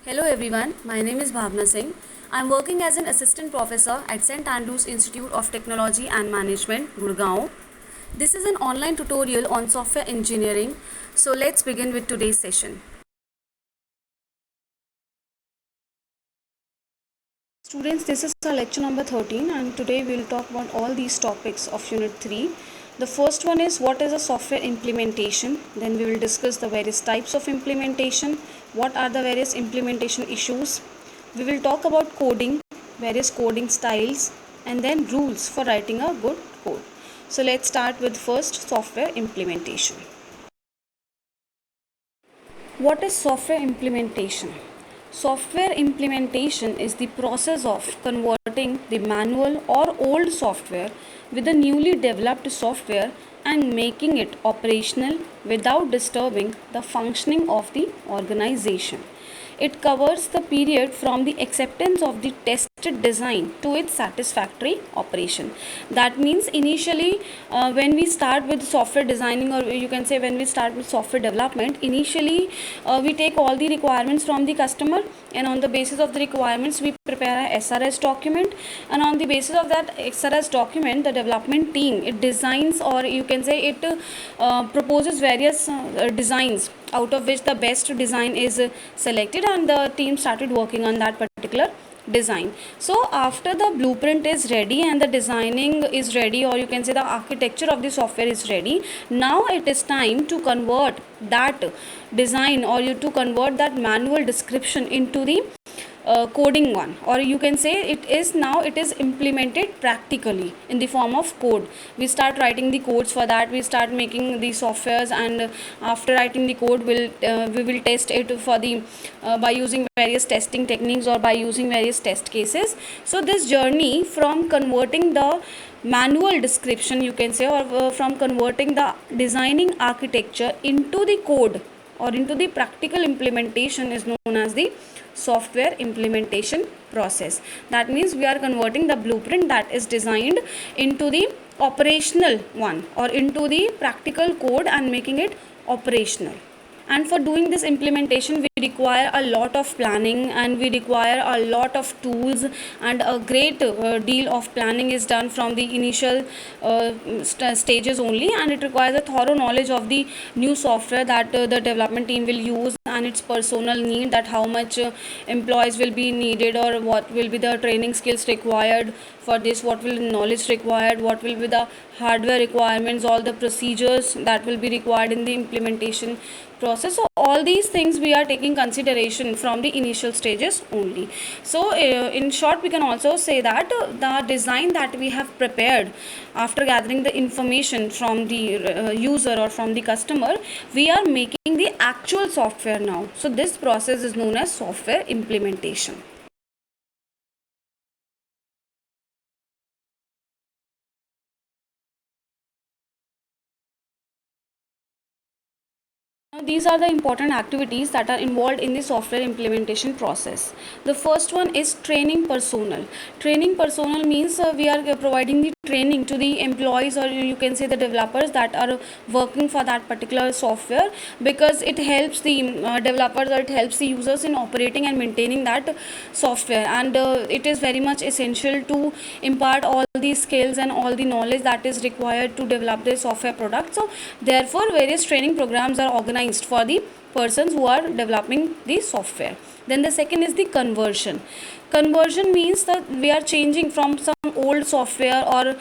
Hello everyone, my name is Bhavna Singh. I am working as an assistant professor at St. Andrews Institute of Technology and Management, Gurgaon. This is an online tutorial on software engineering. So let's begin with today's session. Students, this is our lecture number 13 and today we will talk about all these topics of Unit 3. The first one is what is a software implementation. Then we will discuss the various types of implementation. What are the various implementation issues? We will talk about coding, various coding styles, and then rules for writing a good code. So let's start with first software implementation. What is software implementation? Software implementation is the process of converting the manual or old software with the newly developed software and making it operational without disturbing the functioning of the organization. It covers the period from the acceptance of the tested design to its satisfactory operation. That means initially when we start with software designing, or you can say when we start with software development, initially we take all the requirements from the customer, and on the basis of the requirements we prepare a SRS document, and on the basis of that SRS document the development team it designs, or you can say it proposes various designs, out of which the best design is selected and the team started working on that particular design. So after the blueprint is ready and the designing is ready, or you can say the architecture of the software is ready, now it is time to convert that design, or you to convert that manual description into the coding one, or you can say it is implemented practically in the form of code. We start writing the codes for that, we start making the softwares, and after writing the code we will test it for the by using various testing techniques or by using various test cases. So this journey from converting the manual description, you can say, or from converting the designing architecture into the code or into the practical implementation is known as the software implementation process. That means we are converting the blueprint that is designed into the operational one, or into the practical code, and making it operational. And for doing this implementation we require a lot of planning, and we require a lot of tools, and a great deal of planning is done from the initial stages only, and it requires a thorough knowledge of the new software that the development team will use, and its personal need, that how much employees will be needed, or what will be the training skills required for this, what will knowledge required, what will be the hardware requirements, all the procedures that will be required in the implementation process. So all these things we are taking consideration from the initial stages only. So in short we can also say that the design that we have prepared after gathering the information from the user or from the customer, we are making the actual software now. So this process is known as software implementation. Now, these are the important activities that are involved in the software implementation process. The first one is training personnel. Training personnel means we are providing the training to the employees, or you can say the developers that are working for that particular software, because it helps the developers, or it helps the users in operating and maintaining that software, and it is very much essential to impart all the skills and all the knowledge that is required to develop the software product. So therefore various training programs are organized for the persons who are developing the software. Then the second is the conversion. Conversion means that we are changing from some old software, or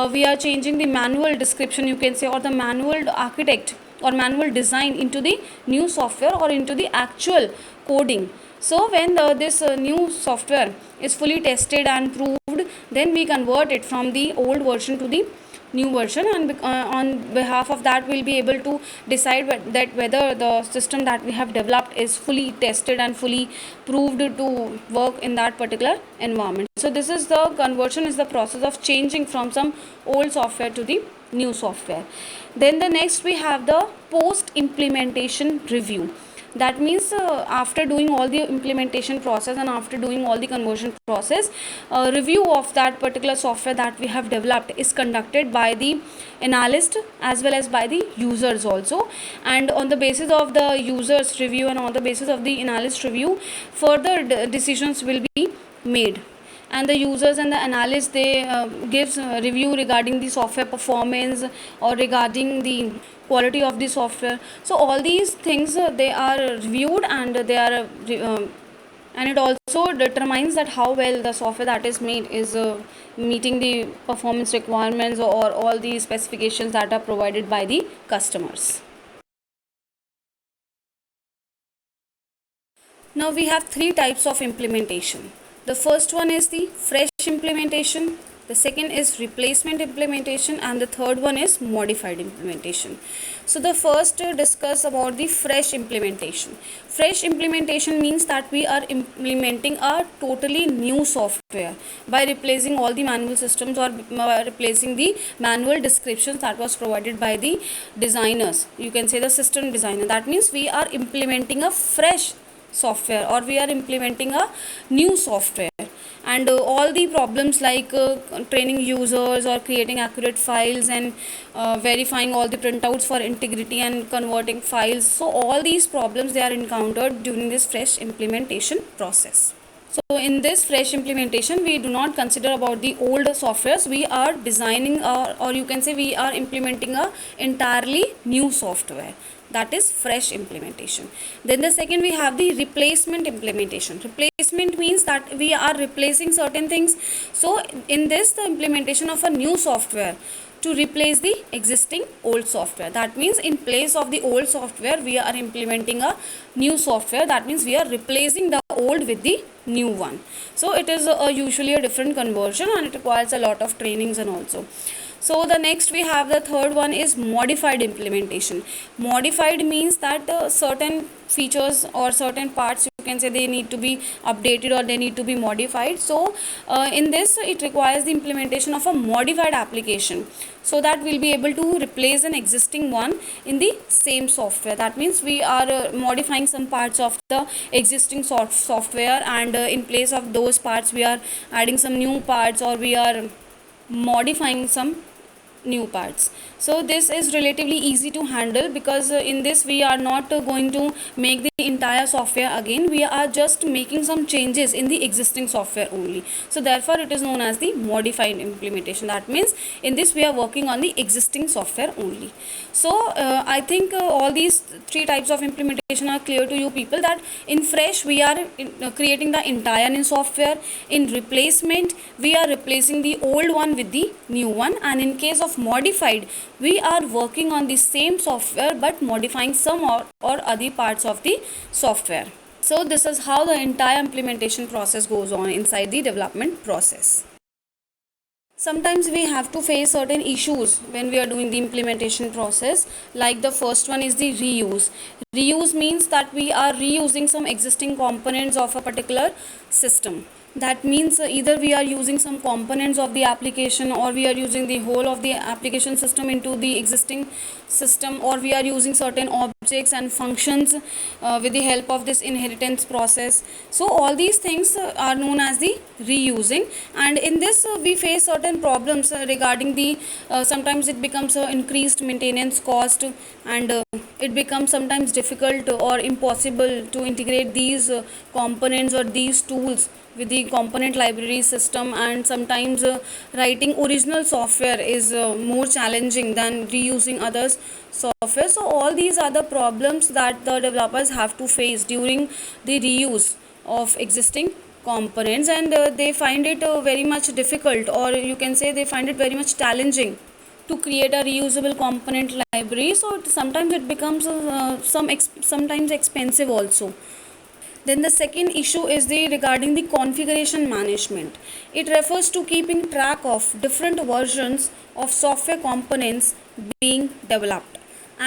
we are changing the manual description, you can say, or the manual architect or manual design into the new software, or into the actual coding. So when this new software is fully tested and proved, then we convert it from the old version to the new version, and on behalf of that we'll be able to decide that whether the system that we have developed is fully tested and fully proved to work in that particular environment. So this is the conversion, is the process of changing from some old software to the new software. Then the next we have the post implementation review. That means after doing all the implementation process and after doing all the conversion process, review of that particular software that we have developed is conducted by the analyst as well as by the users also, and on the basis of the users review and on the basis of the analyst review, further decisions will be made. And the users and the analysts, they gives review regarding the software performance or regarding the quality of the software. So all these things they are reviewed, and they are and it also determines that how well the software that is made is meeting the performance requirements or all the specifications that are provided by the customers. Now we have three types of implementation. The first one is the fresh implementation, the second is replacement implementation, and the third one is modified implementation. So the first discuss about the fresh implementation. Fresh implementation means that we are implementing a totally new software by replacing all the manual systems or by replacing the manual descriptions that was provided by the designers. You can say the system designer. That means we are implementing a fresh software or we are implementing a new software, and all the problems like training users or creating accurate files and verifying all the printouts for integrity and converting files, so all these problems they are encountered during this fresh implementation process. So in this fresh implementation, we do not consider about the old softwares. We are designing or you can say we are implementing a entirely new software. That is fresh implementation. Then the second, we have the replacement implementation. Replacement means that we are replacing certain things. So in this, the implementation of a new software to replace the existing old software. That means in place of the old software, we are implementing a new software. That means we are replacing the old with the new one. So it is usually a different conversion, and it requires a lot of trainings and also. So the next we have the third one is modified implementation. Modified means that certain features or certain parts, you can say, they need to be updated or they need to be modified. So in this, it requires the implementation of a modified application, so that we'll be able to replace an existing one in the same software. That means we are modifying some parts of the existing software, and in place of those parts we are adding some new parts, or we are modifying some new parts. So this is relatively easy to handle, because in this we are not going to make the entire software again, we are just making some changes in the existing software only. So therefore it is known as the modified implementation. That means in this we are working on the existing software only. So I think all these three types of implementation are clear to you people, that in fresh we are creating the entire new software, in replacement we are replacing the old one with the new one, and in case of modified we are working on the same software but modifying some or other parts of the software. So this is how the entire implementation process goes on inside the development process. Sometimes we have to face certain issues when we are doing the implementation process. Like the first one is the reuse. Reuse means that we are reusing some existing components of a particular system. That means either we are using some components of the application, or we are using the whole of the application system into the existing system, or we are using certain objects and functions with the help of this inheritance process. So all these things are known as the reusing, and in this we face certain problems regarding the sometimes it becomes increased maintenance cost, and it becomes sometimes difficult or impossible to integrate these components or these tools with the component library system, and sometimes writing original software is more challenging than reusing others software. So all these are the problems that the developers have to face during the reuse of existing components, and they find it very much difficult, or you can say they find it very much challenging to create a reusable component library. So sometimes it becomes sometimes expensive also. Then the second issue is regarding the configuration management. It refers to keeping track of different versions of software components being developed,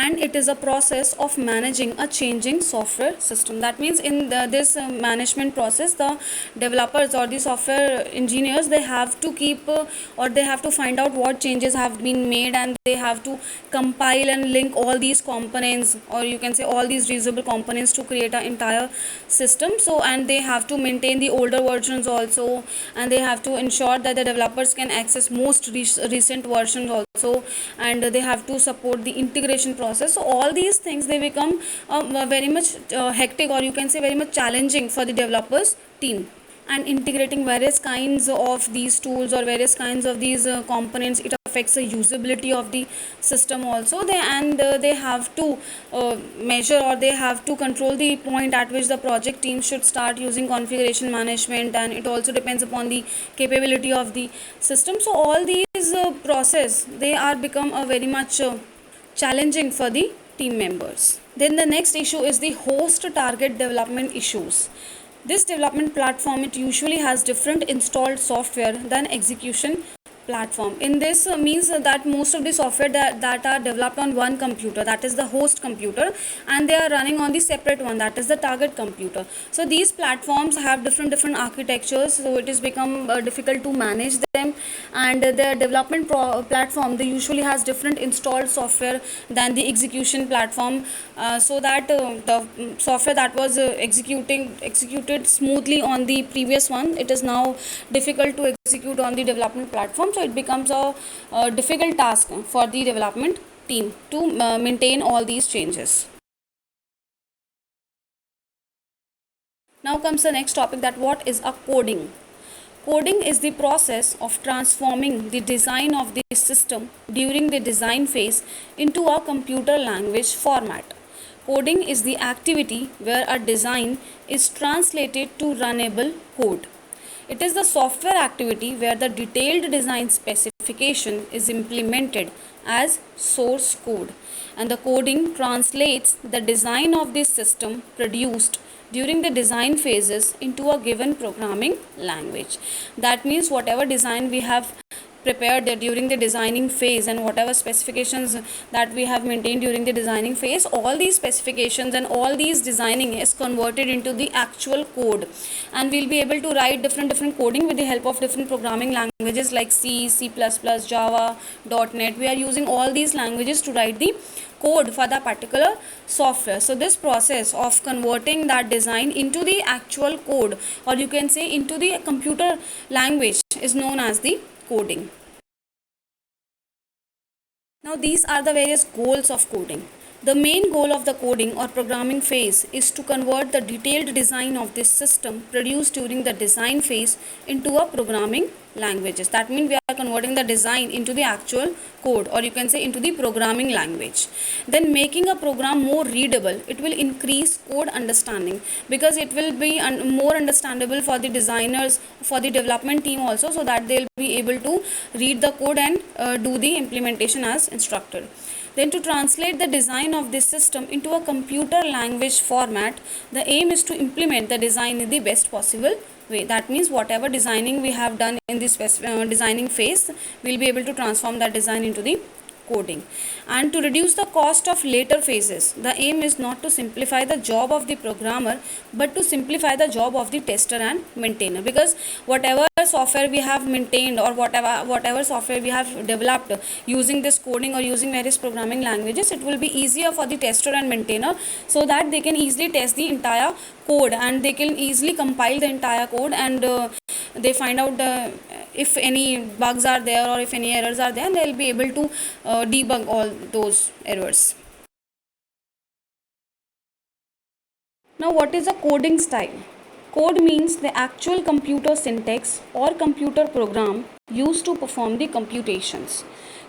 and it is a process of managing a changing software system. That means in this management process, the developers or the software engineers, they have to keep or they have to find out what changes have been made, and they have to compile and link all these components, or you can say all these reusable components, to create an entire system. So, and they have to maintain the older versions also, and they have to ensure that the developers can access most recent versions also, and they have to support the integration process. So all these things, they become very much hectic, or you can say very much challenging for the developers team. And integrating various kinds of these tools or various kinds of these components, it affects the usability of the system also. They have to measure, or they have to control the point at which the project team should start using configuration management, and it also depends upon the capability of the system. So all these process, they are become a very much challenging for the team members. Then the next issue is the host target development issues. This development platform, it usually has different installed software than execution platform. In this means that most of the software that are developed on one computer, that is the host computer, and they are running on the separate one, that is the target computer. So these platforms have different architectures, so it is become difficult to manage them, and the development platform, they usually has different installed software than the execution platform, so that the software that was executed smoothly on the previous one, it is now difficult to execute on the development platform. So it becomes a difficult task for the development team to maintain all these changes. Now comes the next topic, that what is a coding. Coding is the process of transforming the design of the system during the design phase into a computer language format. Coding is the activity where a design is translated to runnable code. It is the software activity where the detailed design specification is implemented as source code, and the coding translates the design of the system produced during the design phases into a given programming language. That means whatever design we have prepared during the designing phase, and whatever specifications that we have maintained during the designing phase, all these specifications and all these designing is converted into the actual code, and we'll be able to write different coding with the help of different programming languages like C, C++, Java, .NET. We are using all these languages to write the code for the particular software. So this process of converting that design into the actual code, or you can say into the computer language, is known as the coding. Now these are the various goals of coding. The main goal of the coding or programming phase is to convert the detailed design of this system produced during the design phase into a programming languages. That means we are converting the design into the actual code, or you can say into the programming language. Then making a program more readable, it will increase code understanding, because it will be more understandable for the designers, for the development team also, so that they'll be able to read the code and do the implementation as instructed. Then to translate the design of this system into a computer language format, the aim is to implement the design in the best possible way. That means whatever designing we have done in this designing phase, we'll be able to transform that design into the coding. And to reduce the cost of later phases, the aim is not to simplify the job of the programmer, but to simplify the job of the tester and maintainer, because whatever software we have maintained, or whatever software we have developed using this coding or using various programming languages, it will be easier for the tester and maintainer, so that they can easily test the entire code, and they can easily compile the entire code, and they find out if any bugs are there, or if any errors are there, they'll be able to debug all those errors. Now what is a coding style? Code means the actual computer syntax or computer program used to perform the computations.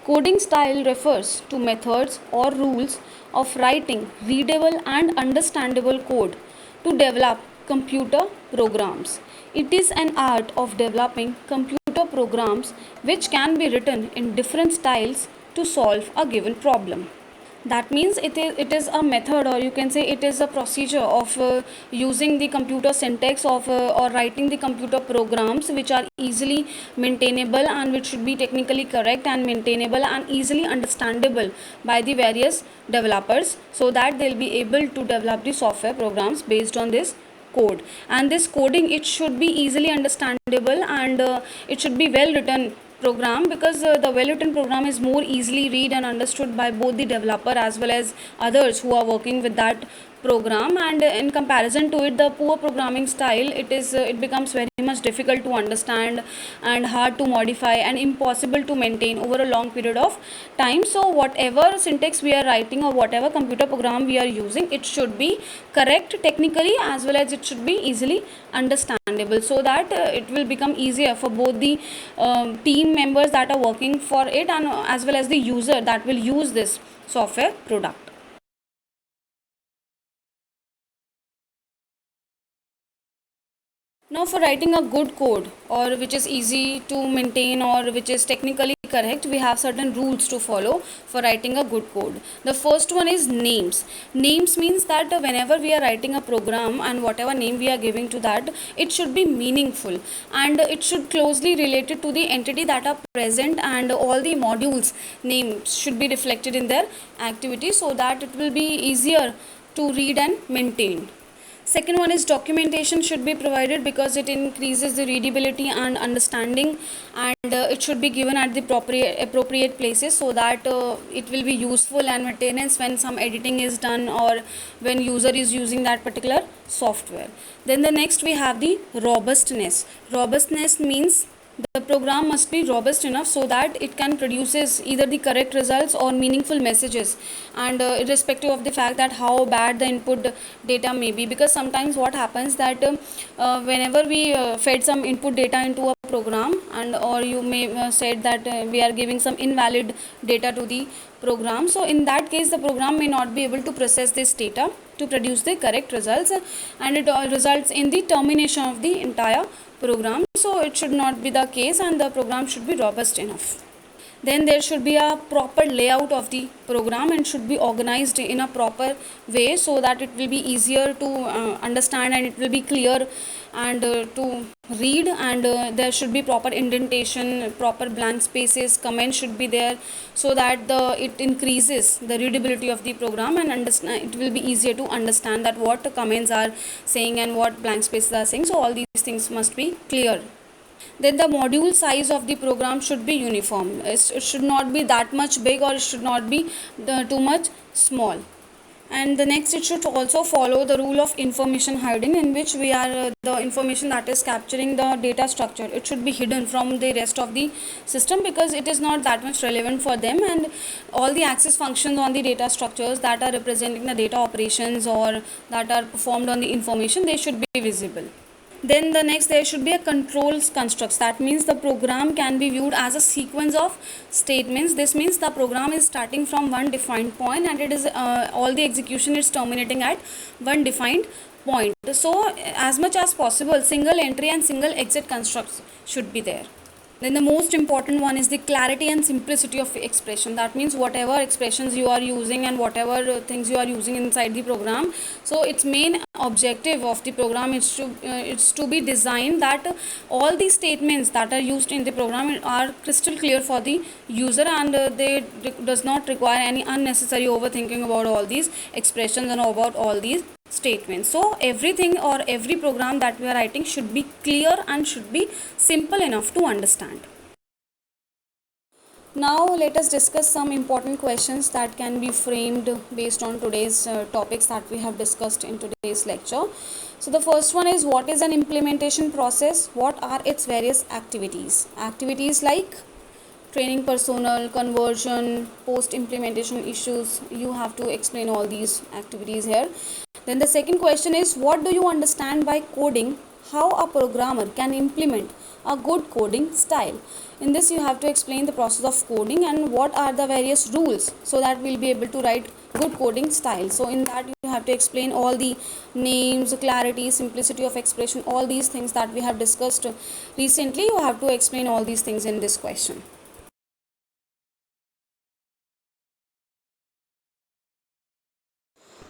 Coding style refers to methods or rules of writing readable and understandable code to develop computer programs. It is an art of developing computer programs which can be written in different styles to solve a given problem. That means it is a method, or you can say it is a procedure of using the computer syntax of or writing the computer programs which are easily maintainable and which should be technically correct and maintainable and easily understandable by the various developers, so that they'll be able to develop the software programs based on this code. And this coding, it should be easily understandable, and it should be well written program, because the well written program is more easily read and understood by both the developer as well as others who are working with that program. And in comparison to it, the poor programming style, it becomes very much difficult to understand and hard to modify and impossible to maintain over a long period of time. So whatever syntax we are writing or whatever computer program we are using, it should be correct technically as well as it should be easily understandable, so that it will become easier for both the team members that are working for it and as well as the user that will use this software product. Now, for writing a good code, or which is easy to maintain or which is technically correct, we have certain rules to follow for writing a good code. The first one is names. Names means that whenever we are writing a program and whatever name we are giving to that, it should be meaningful and it should closely related to the entity that are present, and all the modules names should be reflected in their activity, so that it will be easier to read and maintain. Second one is documentation should be provided, because it increases the readability and understanding, and it should be given at the appropriate places, so that it will be useful and maintenance when some editing is done or when user is using that particular software. Then the next we have the robustness. Robustness means the program must be robust enough so that it can produces either the correct results or meaningful messages, and irrespective of the fact that how bad the input data may be, because sometimes what happens that whenever we fed some input data into a program, and or you may said that we are giving some invalid data to the program, so in that case the program may not be able to process this data to produce the correct results, and it results in the termination of the entire program. So it should not be the case, and the program should be robust enough. Then there should be a proper layout of the program and should be organized in a proper way, so that it will be easier to understand and it will be clear and to read, and there should be proper indentation, proper blank spaces, comments should be there, so that it increases the readability of the program, and understand it will be easier to understand that what the comments are saying and what blank spaces are saying. So all these things must be clear. Then the module size of the program should be uniform. It should not be that much big, or it should not be too much small. And the next, it should also follow the rule of information hiding, in which we are the information that is capturing the data structure, it should be hidden from the rest of the system, because it is not that much relevant for them, and all the access functions on the data structures that are representing the data operations or that are performed on the information, they should be visible. Then the next, there should be a controls constructs. That means the program can be viewed as a sequence of statements. This means the program is starting from one defined point, and it is all the execution is terminating at one defined point. So as much as possible, single entry and single exit constructs should be there. Then the most important one is the clarity and simplicity of expression. That means whatever expressions you are using and whatever things you are using inside the program, so its main objective of the program is to be designed that all the statements that are used in the program are crystal clear for the user, and they does not require any unnecessary overthinking about all these expressions and about all these statements. So everything or every program that we are writing should be clear and should be simple enough to understand. Now let us discuss some important questions that can be framed based on today's topics that we have discussed in today's lecture. So the first one is, what is an implementation process? What are its various activities? Activities like training personnel, conversion, post implementation issues. You have to explain all these activities here. Then the second question is, what do you understand by coding? How a programmer can implement a good coding style. In this you have to explain the process of coding and what are the various rules, so that we'll be able to write good coding style. So in that you have to explain all the names, clarity, simplicity of expression, all these things that we have discussed recently. You have to explain all these things in this question.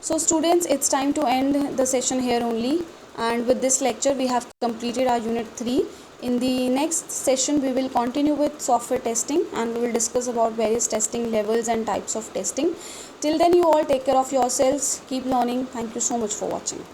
So students, it's time to end the session here only, and with this lecture we have completed our unit 3. In the next session we will continue with software testing, and we will discuss about various testing levels and types of testing. Till then, you all take care of yourselves, keep learning. Thank you so much for watching.